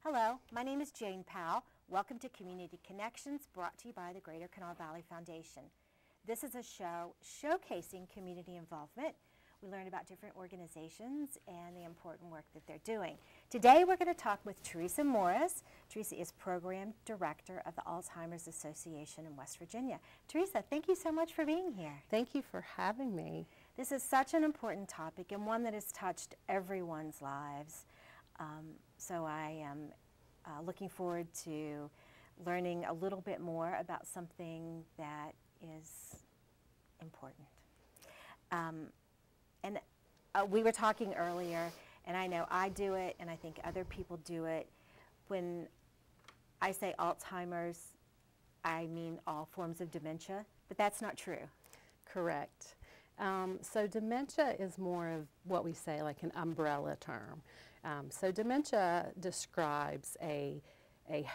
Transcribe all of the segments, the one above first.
Hello, my name is Jane Powell. Welcome to Community Connections, brought to you by the Greater Kanawha Valley Foundation. This is a show showcasing community involvement. We learn about different organizations and the important work that they're doing. Today we're going to talk with Teresa Morris. Teresa is Program Director of the Alzheimer's Association in West Virginia. Teresa, thank you so much for being here. Thank you for having me. This is such an important topic and one that has touched everyone's lives. So I am looking forward to learning a little bit more about something that is important. We were talking earlier, and I know I do it, and I think other people do it. When I say Alzheimer's, I mean all forms of dementia, but that's not true. Correct. So dementia is more of what we say like an umbrella term. So dementia describes a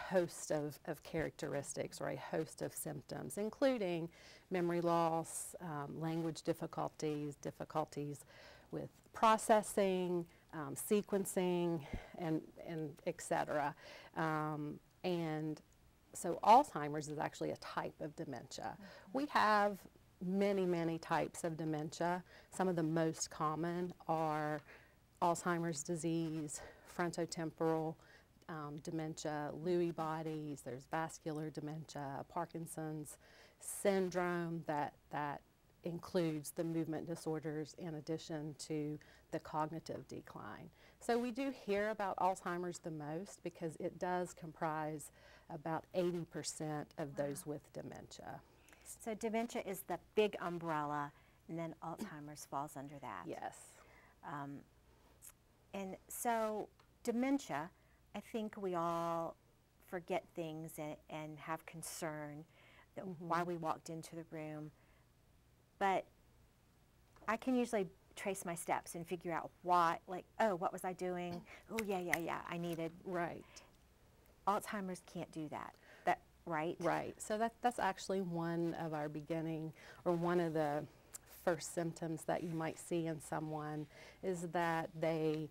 host of characteristics or a host of symptoms, including memory loss, language difficulties with processing, sequencing, and et cetera. And so Alzheimer's is actually a type of dementia. We have many types of dementia. Some of the most common are Alzheimer's disease, frontotemporal dementia, Lewy bodies, there's vascular dementia, Parkinson's syndrome that includes the movement disorders in addition to the cognitive decline. So we do hear about Alzheimer's the most because it does comprise about 80% of those with dementia. So dementia is the big umbrella, and then Alzheimer's falls under that. Yes. And so dementia, I think we all forget things and have concern that why we walked into the room. But I can usually trace my steps and figure out why, like, oh, what was I doing? Oh, yeah, I needed. Right. Alzheimer's can't do that. Right? Right. So that's actually one of our beginning, or one of the first symptoms that you might see in someone is that they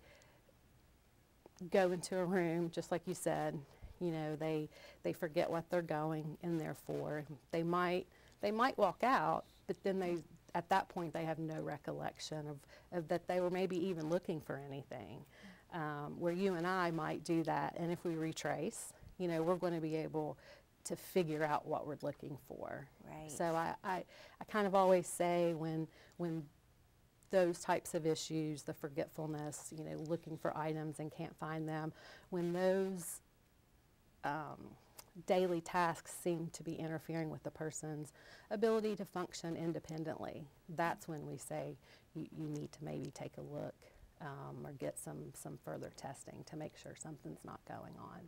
go into a room, just like you said, you know, they forget what they're going in there for. They might walk out, but then at that point they have no recollection of that they were maybe even looking for anything. Where you and I might do that, and if we retrace, you know, we're going to be able to figure out what we're looking for. Right. So I kind of always say when those types of issues, the forgetfulness, you know, looking for items and can't find them, when those daily tasks seem to be interfering with the person's ability to function independently, that's when we say you need to maybe take a look or get some further testing to make sure something's not going on.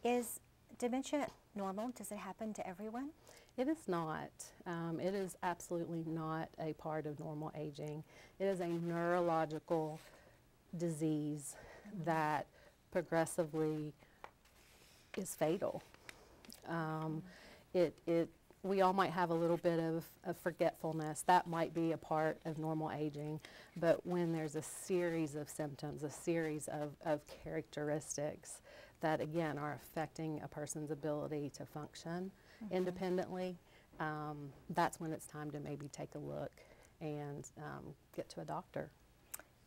Is dementia normal? Does it happen to everyone? It is not. It is absolutely not a part of normal aging. It is a neurological disease that progressively is fatal. We all might have a little bit of forgetfulness. That might be a part of normal aging, but when there's a series of symptoms, a series of characteristics that, again, are affecting a person's ability to function independently, that's when it's time to maybe take a look and get to a doctor.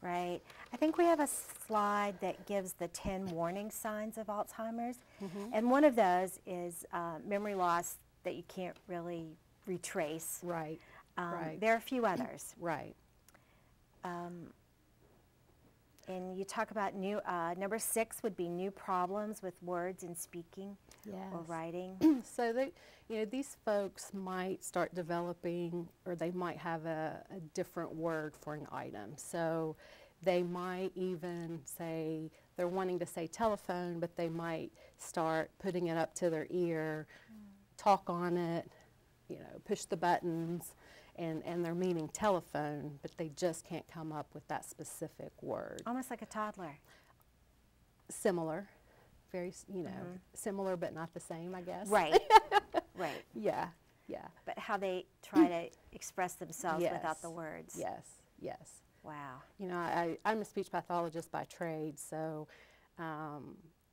Right. I think we have a slide that gives the 10 warning signs of Alzheimer's, and one of those is memory loss that you can't really retrace. Right. Right. There are a few others. Right. And you talk about number 6 would be new problems with words and speaking or writing. So these folks might start developing, or they might have a different word for an item. So they might even say, they're wanting to say telephone, but they might start putting it up to their ear, talk on it, you know, push the buttons, and they're meaning telephone, but they just can't come up with that specific word. Almost like a toddler. Similar, very, you know, similar but not the same, I guess. Right, right. Yeah. But how they try to express themselves without the words. Yes. Wow. You know, I'm a speech pathologist by trade, so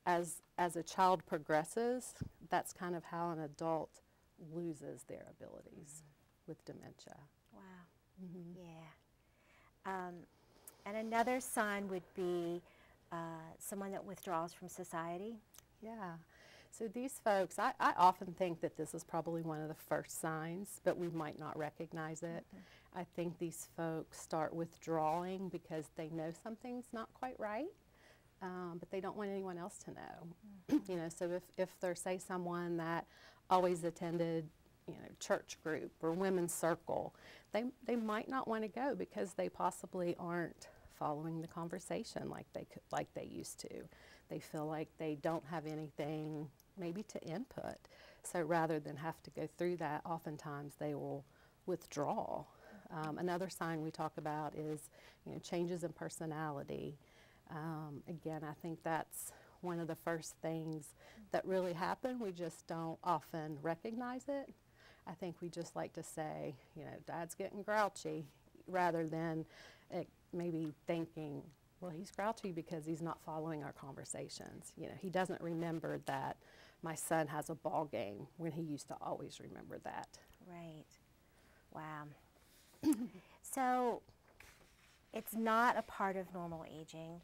as a child progresses, that's kind of how an adult loses their abilities with dementia. Wow. Yeah. And another sign would be someone that withdraws from society. Yeah. So these folks, I often think that this is probably one of the first signs, but we might not recognize it. I think these folks start withdrawing because they know something's not quite right, but they don't want anyone else to know. You know, so if they're, say, someone that always attended, you know, church group or women's circle, they might not want to go because they possibly aren't following the conversation like they used to. They feel like they don't have anything maybe to input. So rather than have to go through that, oftentimes they will withdraw. Another sign we talk about is, you know, changes in personality. Again, I think that's one of the first things that really happen. We just don't often recognize it. I think we just like to say, you know, Dad's getting grouchy, rather than maybe thinking, well, he's grouchy because he's not following our conversations. You know, he doesn't remember that my son has a ball game when he used to always remember that. Right. Wow. So it's not a part of normal aging.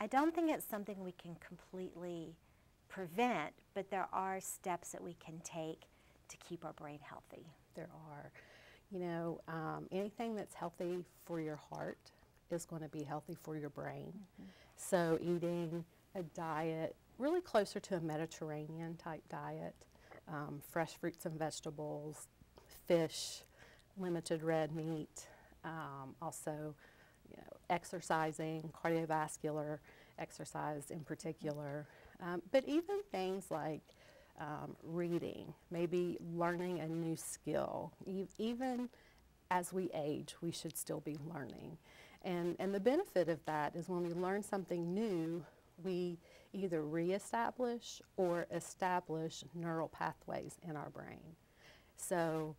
I don't think it's something we can completely prevent, but there are steps that we can take to keep our brain healthy. There are. You know, anything that's healthy for your heart is going to be healthy for your brain. So eating a diet really closer to a Mediterranean type diet, fresh fruits and vegetables, fish, limited red meat, also, you know, exercising, cardiovascular exercise in particular, but even things like reading, maybe learning a new skill. Even as we age, we should still be learning. And the benefit of that is when we learn something new, we either reestablish or establish neural pathways in our brain. So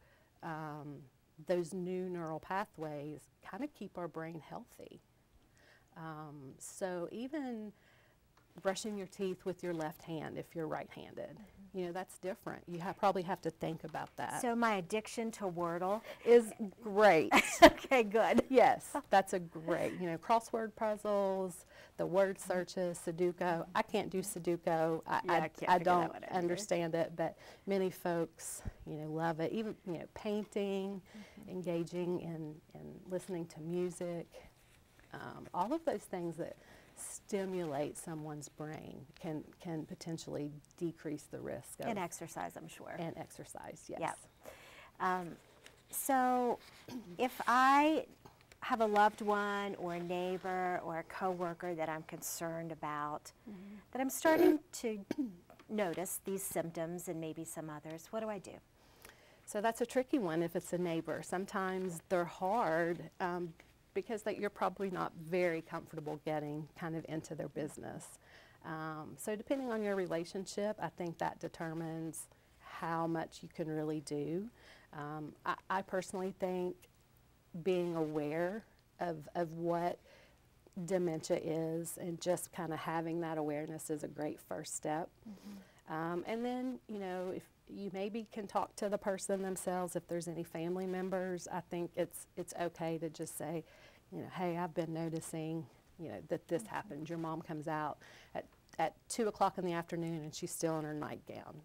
those new neural pathways kind of keep our brain healthy. So even brushing your teeth with your left hand if you're right-handed, you know, that's different. You probably have to think about that. So my addiction to Wordle is great. Okay, good. Yes, that's a great, you know, crossword puzzles, the word searches, Sudoku. I can't do Sudoku. I don't understand it, but many folks, you know, love it. Even, you know, painting, engaging in listening to music, all of those things that stimulate someone's brain can potentially decrease the risk of... And exercise, I'm sure. And exercise, yes. Yep. So if I have a loved one or a neighbor or a coworker that I'm concerned about, that I'm starting to notice these symptoms and maybe some others, what do I do? So that's a tricky one if it's a neighbor. Sometimes they're hard because you're probably not very comfortable getting kind of into their business. So depending on your relationship, I think that determines how much you can really do. I personally think being aware of what dementia is and just kind of having that awareness is a great first step. And then, you know, if you maybe can talk to the person themselves, if there's any family members, I think it's okay to just say, you know, hey, I've been noticing, you know, that this happened. Your mom comes out at 2 o'clock in the afternoon and she's still in her nightgown.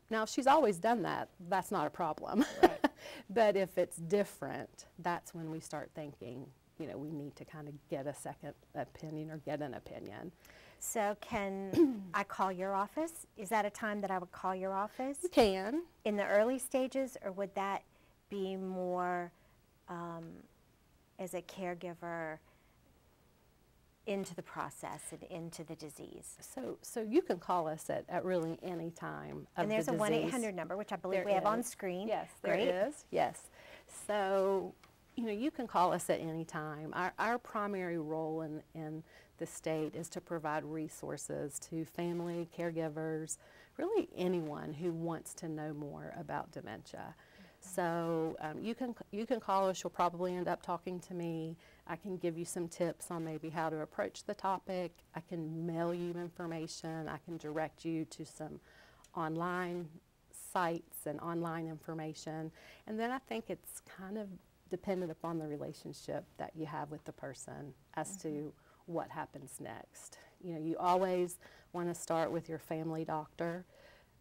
Now, if she's always done that, that's not a problem. Right. But if it's different, that's when we start thinking, you know, we need to kind of get a second opinion or get an opinion. So can I call your office? Is that a time that I would call your office? You can. In the early stages, or would that be more as a caregiver into the process and into the disease? So you can call us at really any time of and there's the a disease. 1-800 number, which I believe There we have is. on screen. Yes, Great. there is. Yes. So, you know, you can call us at any time. Our primary role in the state is to provide resources to family, caregivers, really anyone who wants to know more about dementia. So you can call us. You'll probably end up talking to me. I can give you some tips on maybe how to approach the topic. I can mail you information. I can direct you to some online sites and online information. And then I think it's kind of dependent upon the relationship that you have with the person as to what happens next. You know, you always want to start with your family doctor,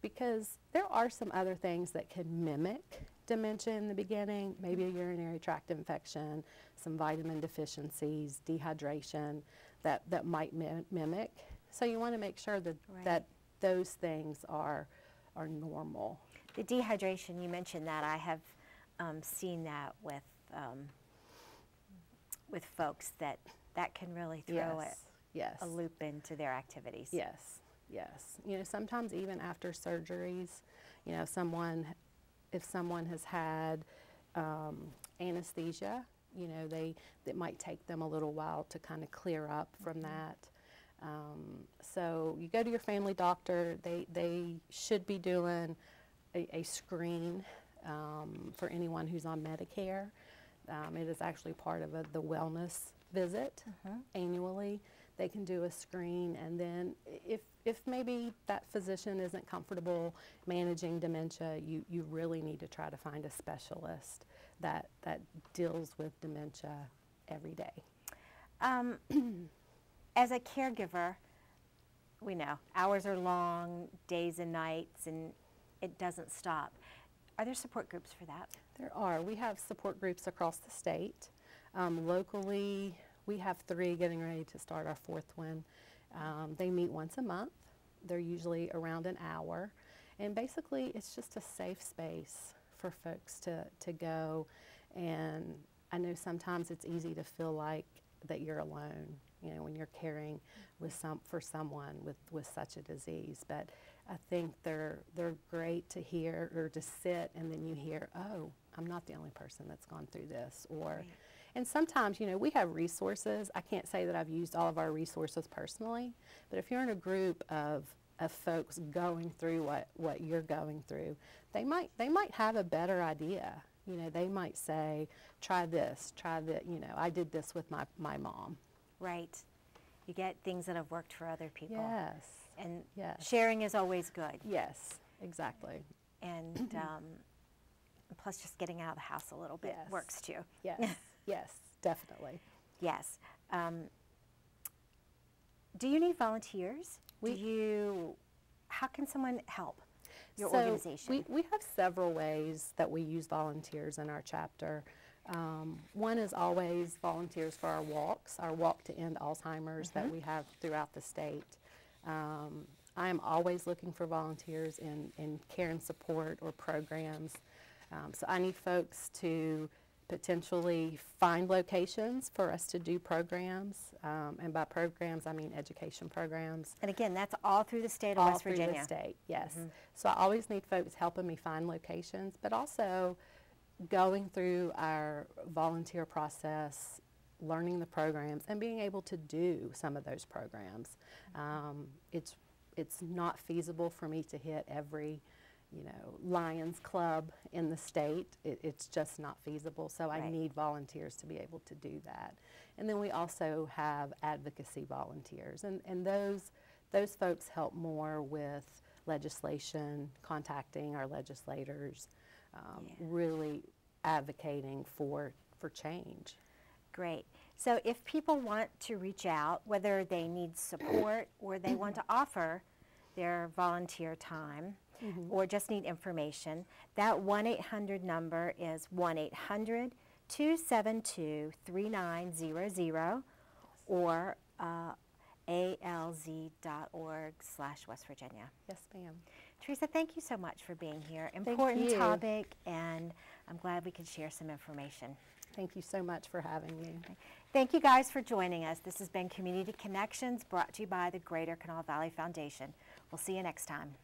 because there are some other things that can mimic dementia in the beginning, maybe a urinary tract infection, some vitamin deficiencies, dehydration that might mimic. So you want to make sure that, that those things are normal. The dehydration, you mentioned that. I have seen that with folks that can really throw a loop into their activities. Yes, yes. You know, sometimes even after surgeries, you know, if someone has had anesthesia, you know, it might take them a little while to kind of clear up from that. So you go to your family doctor. They should be doing a screen for anyone who's on Medicare. It is actually part of the wellness visit annually. They can do a screen, and then if maybe that physician isn't comfortable managing dementia, you really need to try to find a specialist that deals with dementia every day. As a caregiver, we know hours are long, days and nights, and it doesn't stop. Are there support groups for that? There are. We have support groups across the state. Locally, we have 3 getting ready to start our 4th one. They meet once a month. They're usually around an hour. And basically, it's just a safe space for folks to go. And I know sometimes it's easy to feel like that you're alone, you know, when you're caring for someone with such a disease. But I think they're great to hear, or to sit and then you hear, oh, I'm not the only person that's gone through this. Or, and sometimes, you know, we have resources. I can't say that I've used all of our resources personally, but if you're in a group of folks going through what you're going through, they might have a better idea. You know, they might say, try this, try that. You know, I did this with my mom. Right. You get things that have worked for other people. Yes. And sharing is always good. Yes, exactly. And plus just getting out of the house a little bit works too. Yes, yes, definitely. Yes. Do you need volunteers? How can someone help your organization? We have several ways that we use volunteers in our chapter. One is always volunteers for our walks, our Walk to End Alzheimer's that we have throughout the state. I am always looking for volunteers in care and support or programs. So I need folks to potentially find locations for us to do programs. And by programs, I mean education programs. And again, that's all through the state of West Virginia. All through the state, yes. So I always need folks helping me find locations, but also going through our volunteer process, learning the programs, and being able to do some of those programs. It's not feasible for me to hit every, you know, Lions Club in the state. It's just not feasible, so I need volunteers to be able to do that. And then we also have advocacy volunteers, and those folks help more with legislation, contacting our legislators, really advocating for change. Great. So if people want to reach out, whether they need support or they want to offer their volunteer time or just need information, that 1-800 number is 1-800-272-3900 or alz.org/West Virginia. Yes, ma'am. Teresa, thank you so much for being here. Important topic, and I'm glad we could share some information. Thank you so much for having me. Thank you guys for joining us. This has been Community Connections, brought to you by the Greater Kanawha Valley Foundation. We'll see you next time.